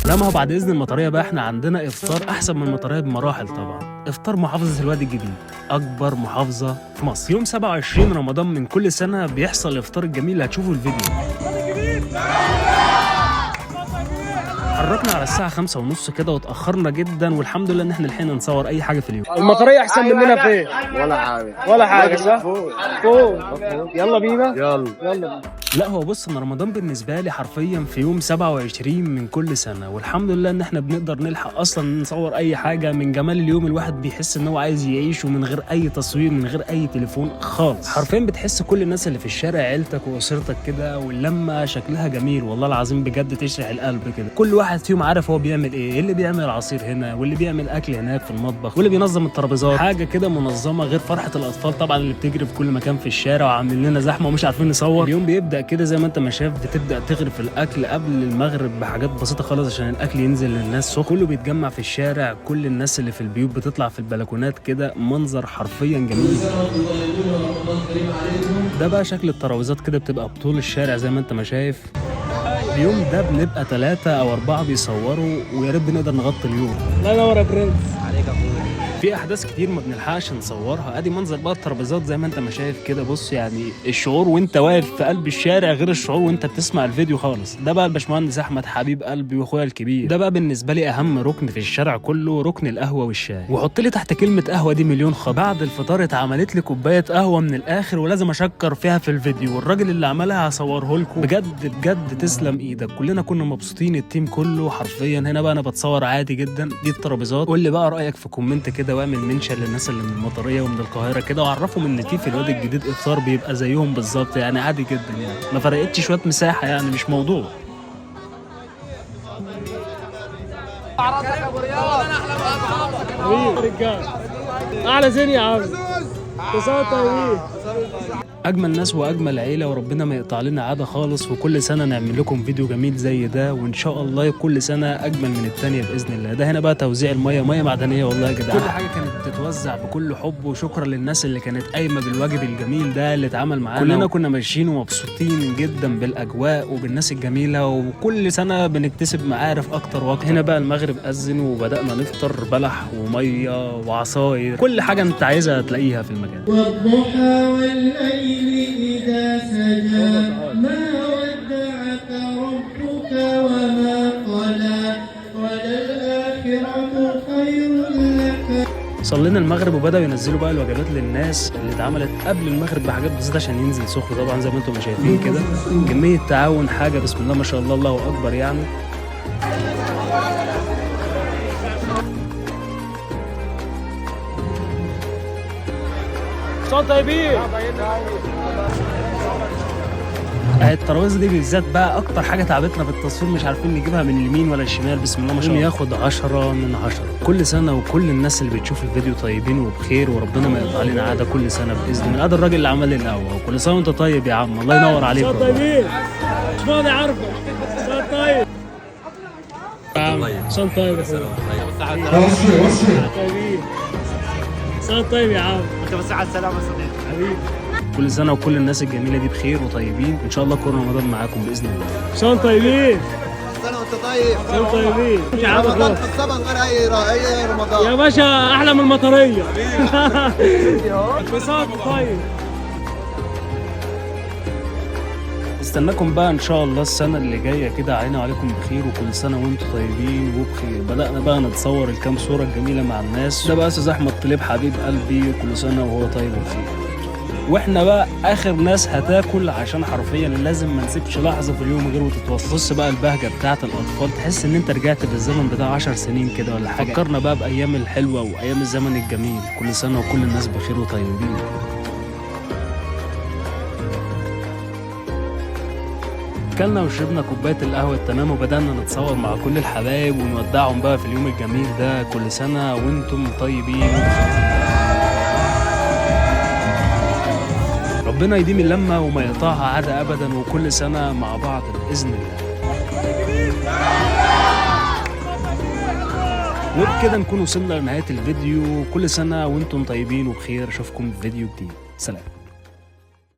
لا ما هو بعد اذن المطريه بقى احنا عندنا افطار احسن من المطريه بمراحل طبعا. افطار محافظه الوادي الجديد، اكبر محافظه في مصر. يوم 27 رمضان من كل سنه بيحصل الافطار الجميل اللي هتشوفوا الفيديو. اتحركنا على الساعة 5:30 كده واتأخرنا جدا، والحمد لله إن احنا لحقنا نصور أي حاجة في اليوم. المطرية أحسن مننا في إيه؟ ولا حاجة صح؟ فوق. يلا بينا؟ يلا. لا هو بص، أنا رمضان بالنسبة لي حرفيا في يوم 27 من كل سنة، والحمد لله إن احنا بنقدر نلحق أصلا نصور أي حاجة. من جمال اليوم الواحد بيحس إن هو عايز يعيشه من غير أي تصوير، من غير أي تليفون خالص. حرفيا بتحس كل الناس اللي في الشارع عيلتك وأسرتك كده، واللمة شكلها جميل والله العظيم بجد تشرح القلب كده. كل واحد فيهم عارف هو بيعمل ايه، اللي بيعمل عصير هنا واللي بيعمل اكل هناك في المطبخ واللي بينظم الترابيزات، حاجه كده منظمه. غير فرحه الاطفال طبعا اللي بتجري في كل مكان في الشارع وعاملين لنا زحمه ومش عارفين نصور. اليوم بيبدا كده زي ما انت ما شايف، بتبدا تغرف الاكل قبل المغرب بحاجات بسيطه خالص عشان الاكل ينزل للناس سخن. كله بيتجمع في الشارع، كل الناس اللي في البيوت بتطلع في البلكونات كده، منظر حرفيا جميل. ده بقى شكل الترابيزات كده، بتبقى بطول الشارع زي ما انت ما شايف. اليوم ده بنبقى 3 أو 4 بيصوروا، ويا ريت بنقدر نغطي اليوم. الله ينور يا برنس. عليك يا اخويا. في احداث كتير ما بنلحقش نصورها. ادي منظر بقى الترابيزات زي ما انت ما شايف كده. بص يعني الشعور وانت واقف في قلب الشارع غير الشعور وانت بتسمع الفيديو خالص. ده بقى الباشمهندس احمد حبيب قلبي واخويا الكبير. ده بقى بالنسبه لي اهم ركن في الشارع كله، ركن القهوه والشاي. وحط لي تحت كلمه قهوه دي مليون خط. بعد الفطار اتعملت لي كوبايه قهوه من الاخر، ولازم اشكر فيها في الفيديو، والراجل اللي عملها هصوره لكم. بجد بجد تسلم ايدك. كلنا كنا مبسوطين، التيم كله حرفيا. هنا بقى انا بتصور عادي جدا. دي الترابيزات. قول لي بقى رايك في كومنت كده، واعمل منشن للناس اللي من المطريه ومن القاهره كده، وعرفهم ان في الوادي الجديد افطار بيبقى زيهم بالظبط يعني، عادي جدا يعني، ما فرقتش شويه مساحه يعني، مش موضوع. احلى زين يا عم. تصوت طيبين. اجمل ناس واجمل عيله، وربنا ما يقطع لنا عاده خالص. وكل سنه نعمل لكم فيديو جميل زي ده، وان شاء الله كل سنه اجمل من الثانيه باذن الله. ده هنا بقى توزيع الميه، ميه معدنيه والله يا جدعان. كل حاجه كانت بتتوزع بكل حب، وشكرا للناس اللي كانت قايمه بالواجب الجميل ده اللي اتعمل معانا. كلنا كنا ماشيين ومبسوطين جدا بالاجواء وبالناس الجميله، وكل سنه بنكتسب معارف اكتر واكتر. هنا بقى المغرب اذن وبدانا نفطر بلح وميه وعصاير، كل حاجه انت عايزها تلاقيها في المكان. والضحى والليل إذا سجى ما ودعك ربك وما قلى وللآخرة خير لك. صلينا المغرب وبداوا ينزلوا بقى الوجبات للناس اللي اتعملت قبل المغرب بحاجات بسيطه عشان ينزل سخن طبعا زي ما انتم شايفين كده. كميه تعاون، حاجه بسم الله ما شاء الله، الله اكبر يعني. صوت طيبين. الترابيزه دي بالذات بقى اكتر حاجه تعبتنا في التصوير، مش عارفين نجيبها من اليمين ولا الشمال. بسم الله ما شاء الله ياخد 10 من 10. كل سنه وكل الناس اللي بتشوف الفيديو طيبين وبخير، وربنا ما يقطع علينا عاده كل سنه باذن الله. ده الراجل اللي عمل لي القهوه، وكل سنه وانت طيب يا عم، الله ينور عليك. صوت طيبين. مش فاضي عارفه. صوت طيب. صوت طيب يا طيبين. صوت طيب يا عم. انت بس على السلامه يا صديقي حبيبي. كل سنه وكل الناس الجميله دي بخير وطيبين، ان شاء الله كل رمضان معاكم باذن الله. صوت طيبين. سنه وانت طيب. صوت طيبين. مش عارف رمضان في السبع غير اي رمضان يا باشا، احلى من المطريه. صوت طيب. استناكم بقى ان شاء الله السنه اللي جايه كده علينا وعليكم بخير، وكل سنه وانتم طيبين وبخير. بدانا بقى نتصور الكام صوره الجميله مع الناس. ده بقى استاذ احمد طليب حبيب قلبي، كل سنه وهو طيب وبخير. واحنا بقى اخر ناس هتاكل، عشان حرفيا لازم ما نسيبش لحظه في اليوم غير وتتوصل. بص بقى البهجه بتاعه الاطفال، تحس ان انت رجعت بالزمن بتاع 10 سنين كده ولا حاجه. فكرنا بقى بايام الحلوه وايام الزمن الجميل. كل سنه وكل الناس بخير وطيبين. كلنا وشربنا كوبايه القهوه التمام، وبدانا نتصور مع كل الحبايب ونودعهم بقى في اليوم الجميل ده. كل سنه وانتم طيبين. ربنا يديم اللمه وما يقطعها عاده ابدا، وكل سنه مع بعض باذن الله. وبكده نكون وصلنا لنهايه الفيديو. كل سنه وانتم طيبين وبخير. اشوفكم في فيديو جديد. سلام.